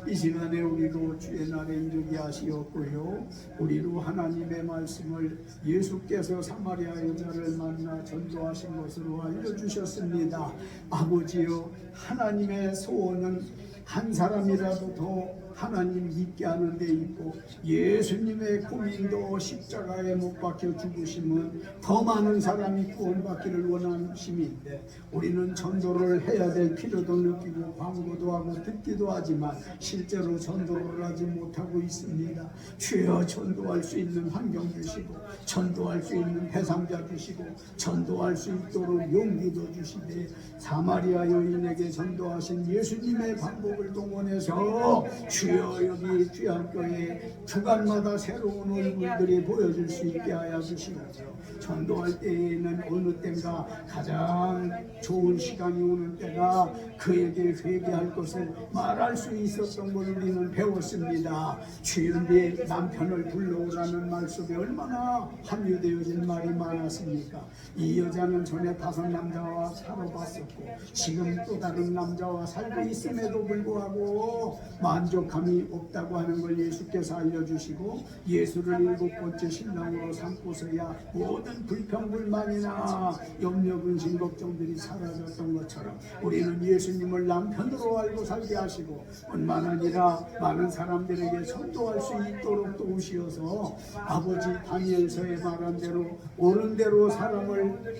이 시간에 우리도 주의 날에 이르게 하시었고요. 우리로 하나님의 말씀을 예수께서 사마리아 여자를 만나 전도하신 것으로 알려주셨습니다. 아버지여 하나님의 소원은 한 사람이라도 더 하나님 믿게 하는 데 있고 예수님의 고민도 십자가에 못 박혀 죽으심은 더 많은 사람이 구원받기를 원하심인데 우리는 전도를 해야 될 필요도 느끼고 광고도 하고 듣기도 하지만 실제로 전도를 하지 못하고 있습니다. 주여 전도할 수 있는 환경 주시고 전도할 수 있는 대상자 주시고 전도할 수 있도록 용기도 주시되 사마리아 여인에게 전도하신 예수님의 방법을 동원해서 주여 여기 주양교회 주간마다 새로운 얼굴들이 보여줄 수 있게 하여 주시옵소서. 전도할 때에는 어느 때인가 가장 좋은 시간이 오는 때가 그에게 회개할 것을 말할 수 있었던 걸 우리는 배웠습니다. 주여 내 남편을 불러오라는 말 속에 얼마나 함유되어진 말이 많았습니까? 이 여자는 전에 5 남자와 살아봤었고 지금 또 다른 남자와 살고 있음에도 불구하고 만족함이 없다고 하는 걸 예수께서 알려주시고 예수를 7번째 신랑으로 삼고서야 모든 불평불만이나 염려 근심 걱정들이 사라졌던 것처럼 우리는 예수님을 남편으로 알고 살게 하시고 뿐만 아니라 많은 사람들에게 전도할 수 있도록 도우시어서 아버지 다니엘서에 말한 대로 옳은 대로 사람을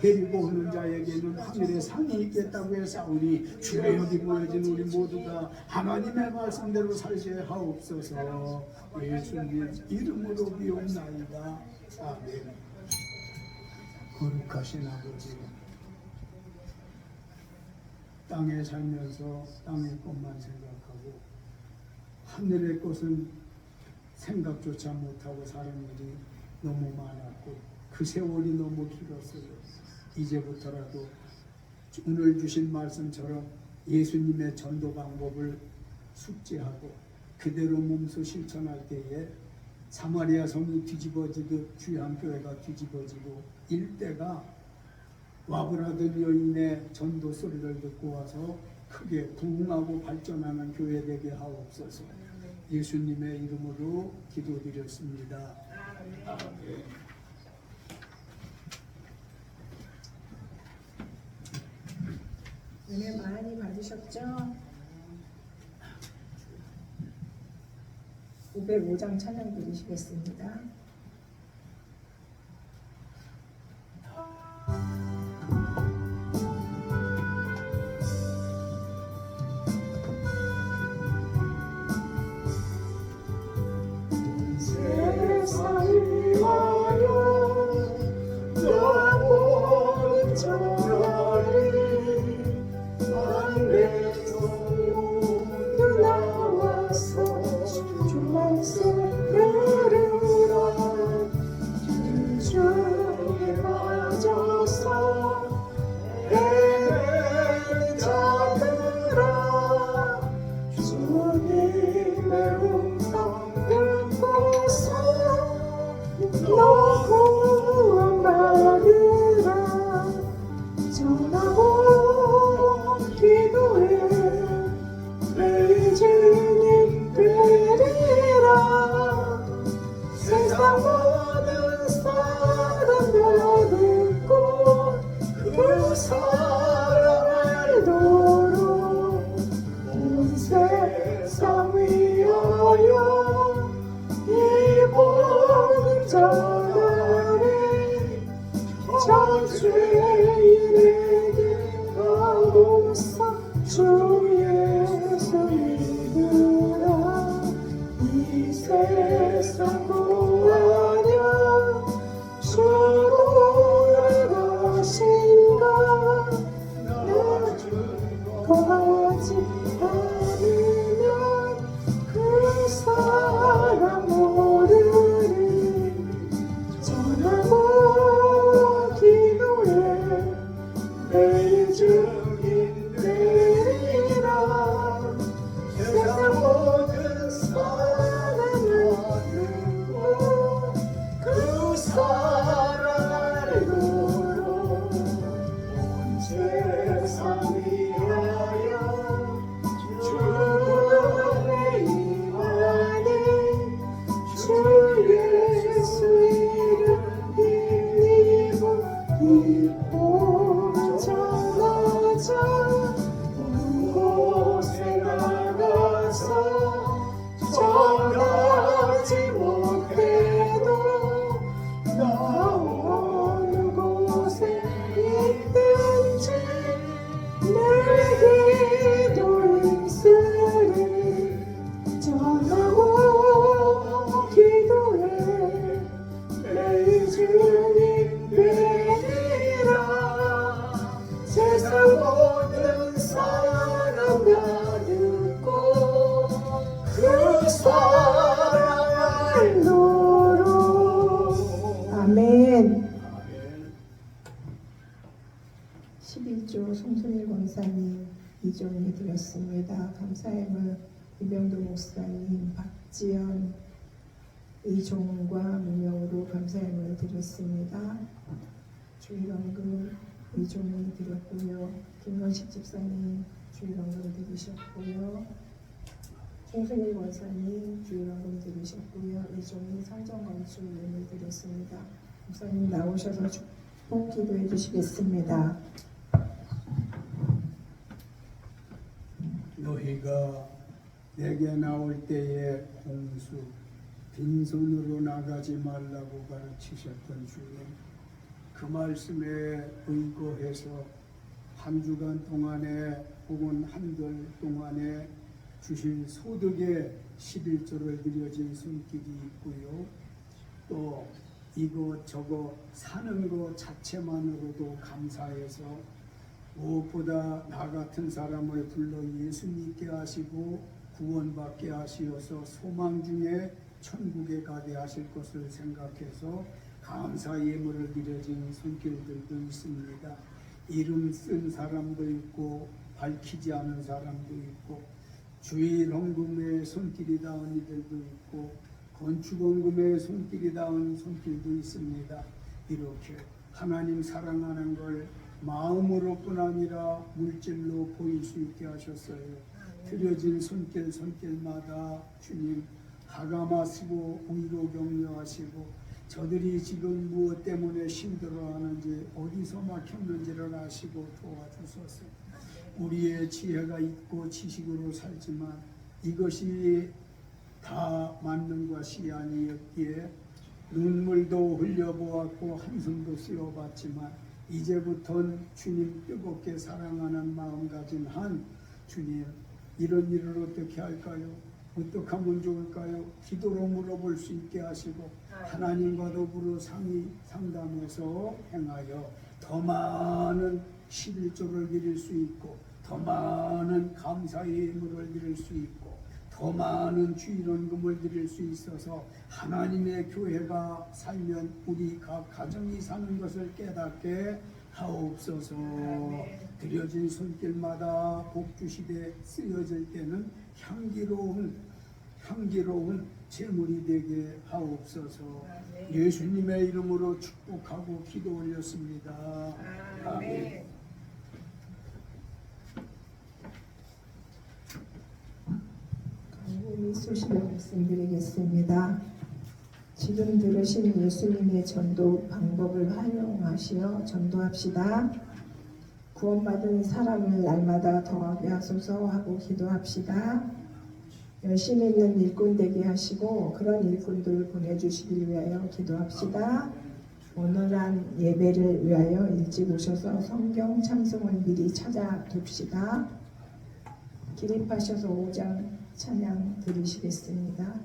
데리고 오는 자에게는 하늘에 상이 있겠다고 했사오니 주여 여기 모여진 우리 모두가 하나님의 말씀대로 살게 하옵소서. 예수님 이름으로 비옵나이다. 아멘. 거룩하신 아버지 땅에 살면서 땅의 것만 생각하고 하늘의 것은 생각조차 못하고 사는 일이 너무 많았고 그 세월이 너무 길었어요. 이제부터라도 오늘 주신 말씀처럼 예수님의 전도 방법을 숙지하고 그대로 몸소 실천할 때에 사마리아 성이 뒤집어지듯 주양교회가 뒤집어지고 일대가 와브라든 여인의 전도 소리를 듣고 와서 크게 부흥하고 발전하는 교회 되게 하옵소서. 예수님의 이름으로 기도드렸습니다. 아멘. 은혜 많이 받으셨죠? 505장 찬양 드리시겠습니다. 주만세 나를 백성 구하려 주로 나가신가 거하지 않으면 그 사람 모르리 전하고 기도해 매일 주님 되리라 세상 모든 사랑을 듣고 그 사랑을 노로 온 세상 위하여 주의 임하네 주 예수 이름 힘입어 기뻐 전하자 온 곳에 나가서 전하지 못해도 나 어느 곳에 있든지 내 기도 입술을 전하고 기도해 매일 주님 되리라 세상 모든 사람 다 듣고 그 사랑을 노로 아멘. 11조 송순일 권사님 이종이 드렸습니다. 감사함을 이병도 목사님, 박지연 이종과 무명으로 감사함을 드렸습니다. 주일원금 이종이 드렸고요. 김건식 집사님 주일원금 드리셨고요. 송순일 권사님 주일원금 드리셨고요. 이종이 성전건축을 드렸습니다. 목사님 나오셔서 축복 기도해 주시겠습니다. 너희가 내게 나올 때에 공수 빈손으로 나가지 말라고 가르치셨던 주님, 그 말씀에 의거해서 한 주간 동안에 혹은 한달 동안에 주신 소득의 11조를 드려진 손길이 있고요. 또 이것저것 사는 것 자체만으로도 감사해서 무엇보다 나 같은 사람을 불러 예수 믿게 하시고 구원받게 하시어서 소망 중에 천국에 가게 하실 것을 생각해서 감사 예물을 드려진 손길들도 있습니다. 이름 쓴 사람도 있고 밝히지 않은 사람도 있고 주일 헌금에 손길이 닿은 이들도 있고 건축 헌금에 손길이 닿은 손길도 있습니다. 이렇게 하나님 사랑하는 걸 마음으로뿐 아니라 물질로 보일 수 있게 하셨어요. 드려진 손길마다 주님 하감하시고 위로 격려하시고 저들이 지금 무엇 때문에 힘들어하는지 어디서 막혔는지를 아시고 도와주소서. 우리의 지혜가 있고 지식으로 살지만 이것이 다 맞는 것이 아니었기에 눈물도 흘려보았고 한숨도 쓰어봤지만 이제부터는 주님 뜨겁게 사랑하는 마음 가진 한 주님, 이런 일을 어떻게 할까요? 어떻게 하면 좋을까요? 기도로 물어볼 수 있게 하시고 하나님과 더불어 상담해서 행하여 더 많은 11조를 드릴 수 있고 더 많은 감사의 예물을 드릴 수 있고 더 많은 주일원금을 드릴 수 있어서 하나님의 교회가 살면 우리 각 가정이 사는 것을 깨닫게 하옵소서. 드려진 손길마다 복주시되 쓰여질 때는 향기로운 제물이 되게 하옵소서. 예수님의 이름으로 축복하고 기도 올렸습니다. 아멘. 간곡히 소식을 말씀드리겠습니다. 지금 들으신 예수님의 전도 방법을 활용하시어 전도합시다. 구원받은 사람을 날마다 더하게 하소서 하고 기도합시다. 열심히 있는 일꾼 되게 하시고 그런 일꾼들을 보내주시길 위하여 기도합시다. 오늘한 예배를 위하여 일찍 오셔서 성경 찬송을 미리 찾아둡시다. 기립하셔서 5장 찬양 드리시겠습니다.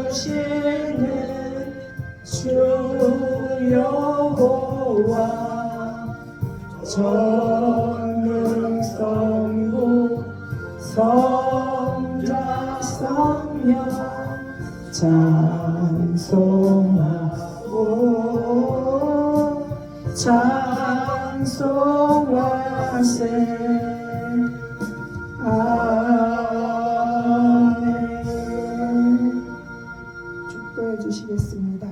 주시는 주 여호와 전능성부 성자 성령 찬송하고 찬송하세 아멘. 축도해 주시겠습니다.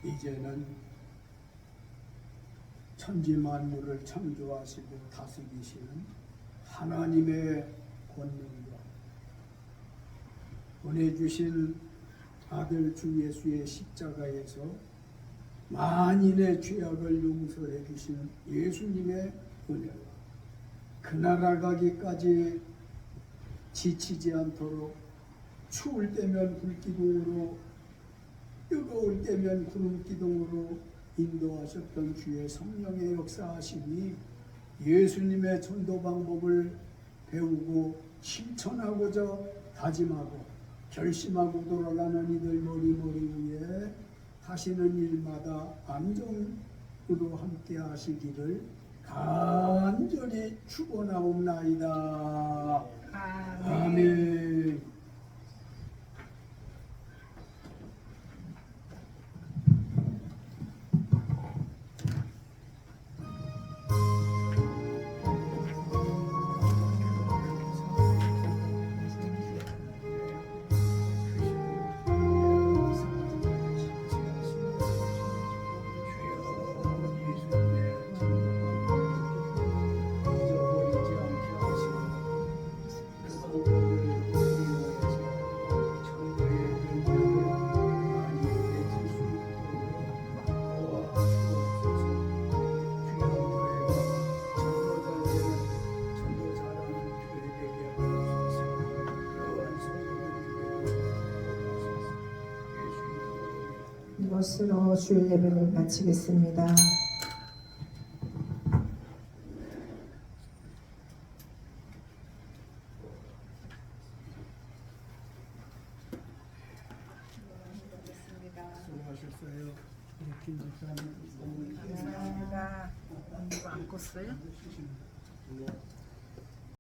이제는 천지 만물을 창조하시고 다스리시는 하나님의 권능과 보내주신 아들 주 예수의 십자가에서 만인의 죄악을 용서해 주신 예수님의 은혜와 그 나라 가기까지 지치지 않도록 추울 때면 불기둥으로 뜨거울 때면 구름기둥으로 인도하셨던 주의 성령의 역사하심이 예수님의 전도 방법을 배우고 실천하고자 다짐하고 결심하고 돌아가는 이들 머리 위에 하시는 일마다 안정으로 함께 하시기를 간절히 축원하옵나이다. 아멘. 이것으로 주일 예배를 마치겠습니다. 수고하셨어요. 김 집사님. 감사합니다. 이거 안 껐어요?